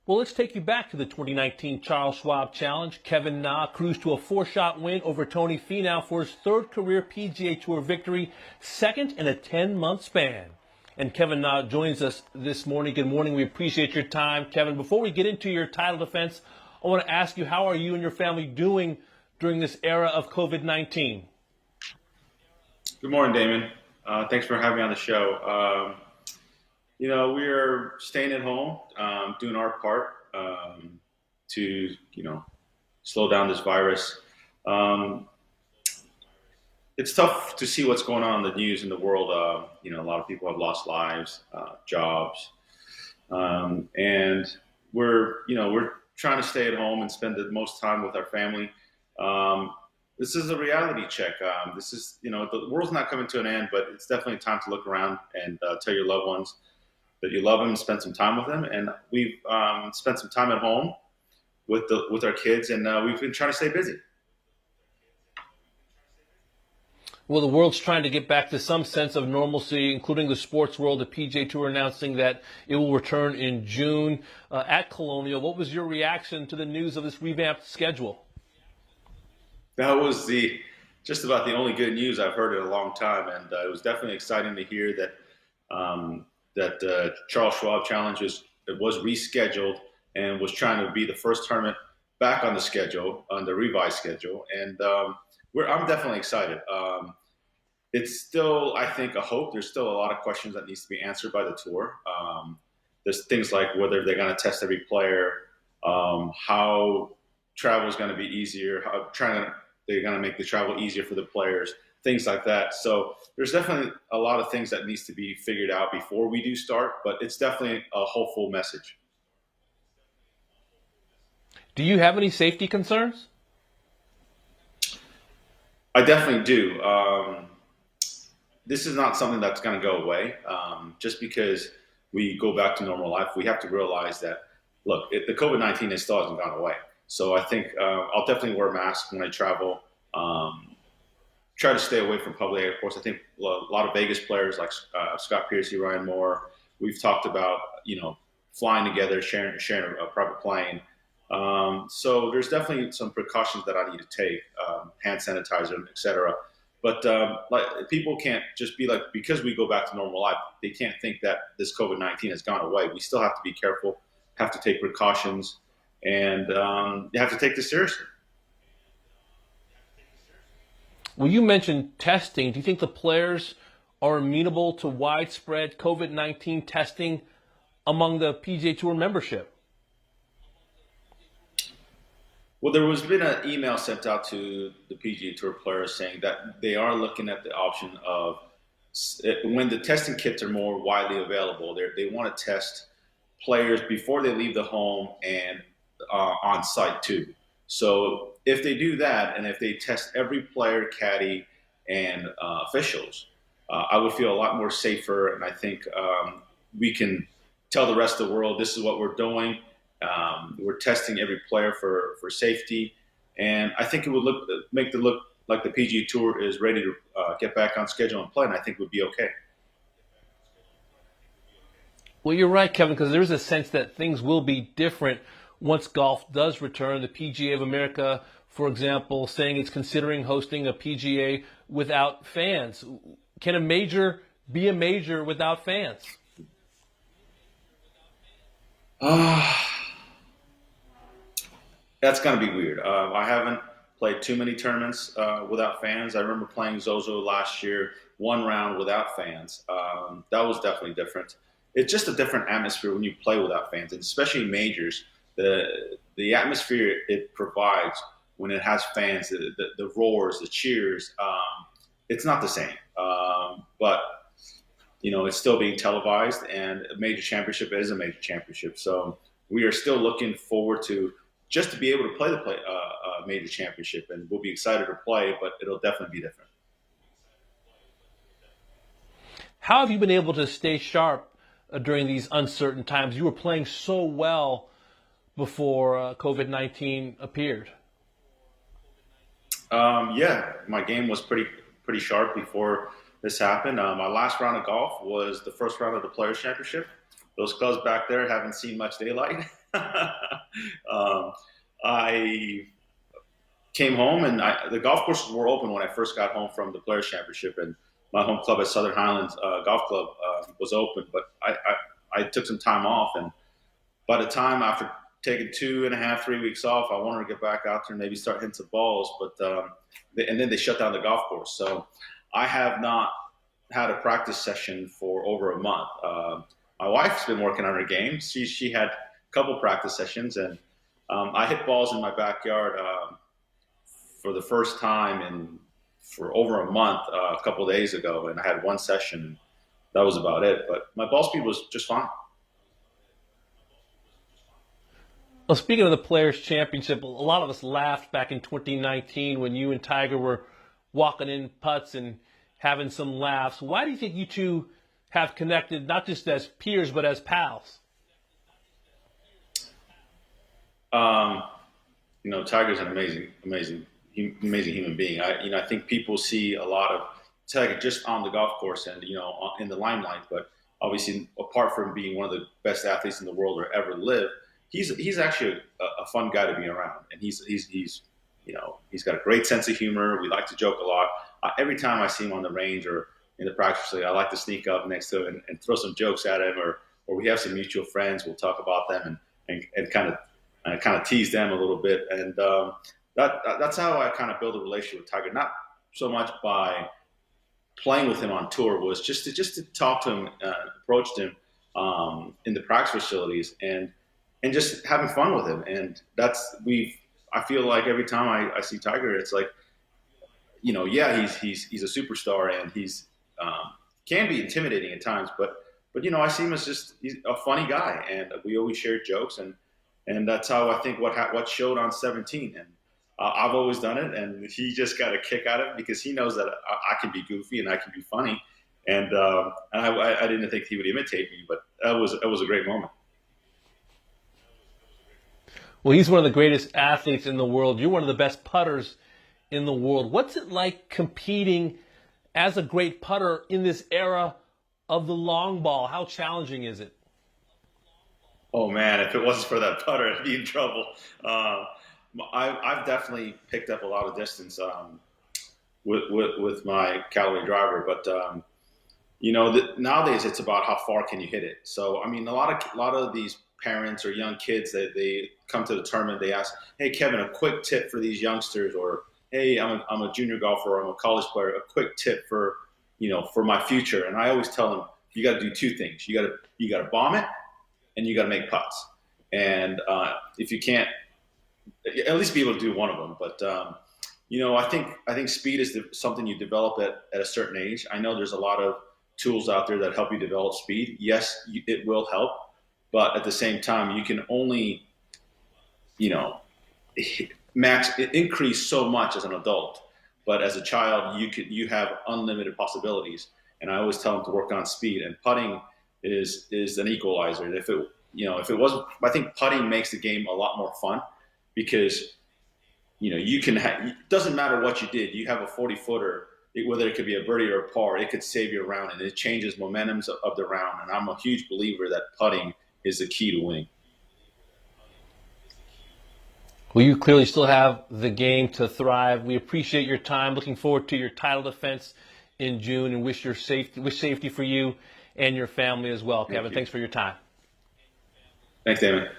Well, let's take you back to the 2019 Charles Schwab Challenge. Kevin Na cruised to a 4-shot win over Tony Finau for his third career PGA Tour victory, second in a 10-month span. And Kevin Na joins us this morning. Good morning. We appreciate your time. Kevin, before we get into your title defense, I want to ask you, how are you and your family doing during this era of COVID-19? Good morning, Damon. Thanks for having me on the show. We are staying at home, doing our part to, slow down this virus. It's tough to see what's going on in the news in the world. A lot of people have lost lives, jobs, and we're trying to stay at home and spend the most time with our family. This is a reality check. The world's not coming to an end, but it's definitely time to look around and tell your loved ones that you love them and spend some time with them. And we've spent some time at home with our kids, and we've been trying to stay busy. Well, the world's trying to get back to some sense of normalcy, including the sports world. The PGA Tour announcing that it will return in June at Colonial. What was your reaction to the news of this revamped schedule? That was just about the only good news I've heard in a long time, and it was definitely exciting to hear that Charles Schwab Challenge was rescheduled and was trying to be the first tournament back on the schedule, on the revised schedule, and I'm definitely excited. It's still, I think, a hope. There's still a lot of questions that needs to be answered by the tour. There's things like whether they're going to test every player, how travel is going to be easier, they're going to make the travel easier for the players, things like that. So there's definitely a lot of things that needs to be figured out before we do start, but it's definitely a hopeful message. Do you have any safety concerns? I definitely do. This is not something that's going to go away. Just because we go back to normal life, we have to realize that, look, the COVID-19 still hasn't gone away. So I think I'll definitely wear a mask when I travel. Try to stay away from public airports. I think a lot of Vegas players like Scott Piercy, Ryan Moore, we've talked about, flying together, sharing a private plane. So there's definitely some precautions that I need to take, hand sanitizer, et cetera. But people can't just be like, because we go back to normal life, they can't think that this COVID-19 has gone away. We still have to be careful, have to take precautions, and you have to take this seriously. Well, you mentioned testing. Do you think the players are amenable to widespread COVID-19 testing among the PGA Tour membership? Well, there was been an email sent out to the PGA Tour players saying that they are looking at the option of, when the testing kits are more widely available, they want to test players before they leave the home and on site too. So if they do that, and if they test every player, caddy, and officials, I would feel a lot more safer. And I think we can tell the rest of the world this is what we're doing. We're testing every player for safety, and I think it would make it look like the PGA Tour is ready to get back on schedule and play, and I think it would be okay. Well, you're right, Kevin, because there's a sense that things will be different once golf does return. The PGA of America, for example, saying it's considering hosting a PGA without fans. Can a major be a major without fans? That's going to be weird. I haven't played too many tournaments without fans. I remember playing Zozo last year, one round without fans. That was definitely different. It's just a different atmosphere when you play without fans, and especially majors. The atmosphere it provides when it has fans, the roars, the cheers, it's not the same. But it's still being televised, and a major championship is a major championship. So we are still looking forward to just to be able to play a major championship, and we'll be excited to play, but it'll definitely be different. How have you been able to stay sharp during these uncertain times? You were playing so well before COVID-19 appeared. Yeah, my game was pretty sharp before this happened. My last round of golf was the first round of the Players Championship. those clubs back there haven't seen much daylight. I came home, and the golf courses were open when I first got home from the Players Championship, and my home club at Southern Highlands Golf Club was open. But I took some time off, and by the time after taking 2.5, 3 weeks off, I wanted to get back out there and maybe start hitting some balls. But and then they shut down the golf course, so I have not had a practice session for over a month. My wife's been working on her game. She had a couple practice sessions, and I hit balls in my backyard for the first time for over a month a couple of days ago, and I had one session. That was about it. But my ball speed was just fine. Well, speaking of the Players Championship, a lot of us laughed back in 2019 when you and Tiger were walking in putts and having some laughs. Why do you think you two have connected, not just as peers, but as pals? Tiger's an amazing human being. I think people see a lot of Tiger just on the golf course and, in the limelight, but obviously apart from being one of the best athletes in the world or ever lived, he's actually a fun guy to be around, and he's got a great sense of humor. We like to joke a lot. Every time I see him on the range or in the practice facility, I like to sneak up next to him and throw some jokes at him, or we have some mutual friends. We'll talk about them and kind of tease them a little bit, and that's how I kind of build a relationship with Tiger. Not so much by playing with him on tour, was just to talk to him, approached him in the practice facilities, and just having fun with him. And I feel like every time I see Tiger, it's like, he's a superstar, and he's can be intimidating at times, but I see him as he's a funny guy, and we always share jokes, and that's how I think what showed on 17. And I've always done it, and he just got a kick out of it because he knows that I can be goofy and I can be funny, and I didn't think he would imitate me, but that was a great moment. Well, he's one of the greatest athletes in the world. You're one of the best putters in the world. What's it like competing as a great putter in this era of the long ball? How challenging is it? Oh man, if it wasn't for that putter, I'd be in trouble. I've definitely picked up a lot of distance with my Callaway driver, but nowadays it's about how far can you hit it. So I mean, a lot of these parents or young kids that they come to the tournament, they ask, "Hey Kevin, a quick tip for these youngsters," or "Hey, I'm a junior golfer, or I'm a college player, a quick tip for my future." And I always tell them, you got to do two things. You got to bomb it, and you got to make putts. And if you can't, at least be able to do one of them. But I think speed is something you develop at a certain age. I know there's a lot of tools out there that help you develop speed. Yes, it will help, but at the same time, you can only increase so much as an adult. But as a child, you have unlimited possibilities. And I always tell them to work on speed, and putting is an equalizer. And if it wasn't, I think putting makes the game a lot more fun, because you can it doesn't matter what you did. You have a 40-footer, whether it could be a birdie or a par, it could save you a round, and it changes momentums of the round. And I'm a huge believer that putting is the key to winning. Well, you clearly still have the game to thrive. We appreciate your time. Looking forward to your title defense in June, and wish safety for you and your family as well, Kevin. Thanks for your time. Thanks, Damon.